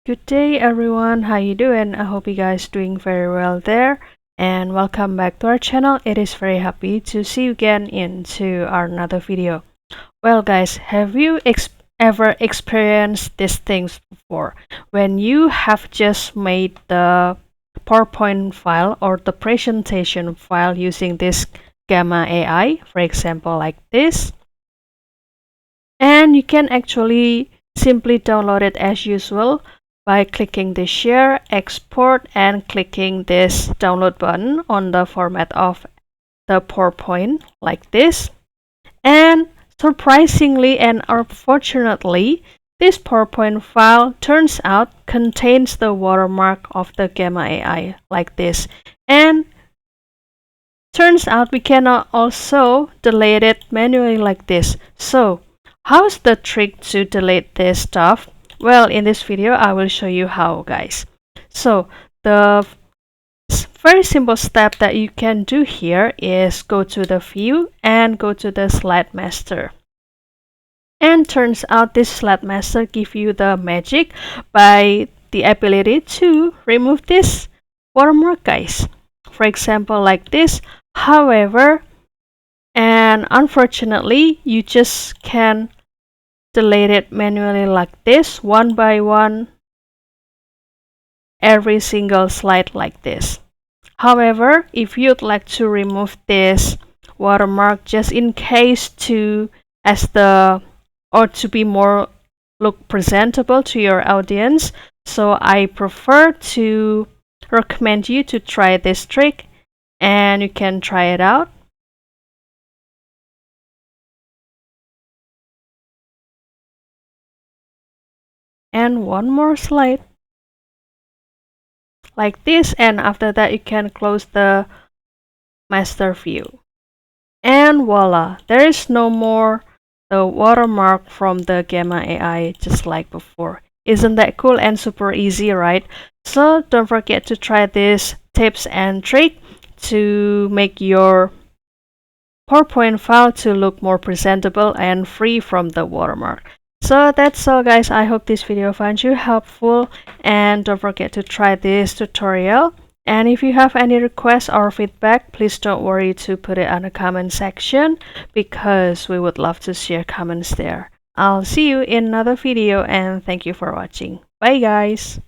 Good day everyone, how you doing? I hope you guys doing very well there, and welcome back to our channel. It is very happy to see you again into our another video. Well guys, have you ever experienced these things before? When you have just made the PowerPoint file or the presentation file using this Gamma AI, for example like this, and you can actually simply download it as usual by clicking the share, export, and clicking this download button on the format of the PowerPoint like this. And surprisingly and unfortunately, this PowerPoint file turns out contains the watermark of the Gamma AI like this. And turns out we cannot also delete it manually like this. So how's the trick to delete this stuff? Well, in this video, I will show you how, guys. So the very simple step that you can do here is go to the view and go to the slide master. And turns out this slide master give you the magic by the ability to remove this watermark, guys. For example, like this. However, and unfortunately, you just can delete it manually like this, one by one, every single slide like this. However, if you'd like to remove this watermark just in case to be more look presentable to your audience, so I prefer to recommend you to try this trick, and you can try it out. And one more slide like this, and after that you can close the master view, and voila, there is no more the watermark from the Gamma AI just like before. Isn't that cool and super easy, right? So don't forget to try these tips and trick to make your PowerPoint file to look more presentable and free from the watermark. So that's all, guys. I hope this video finds you helpful, and don't forget to try this tutorial. And if you have any requests or feedback, please don't worry to put it on the comment section, because we would love to share comments there. I'll see you in another video, and thank you for watching. Bye guys.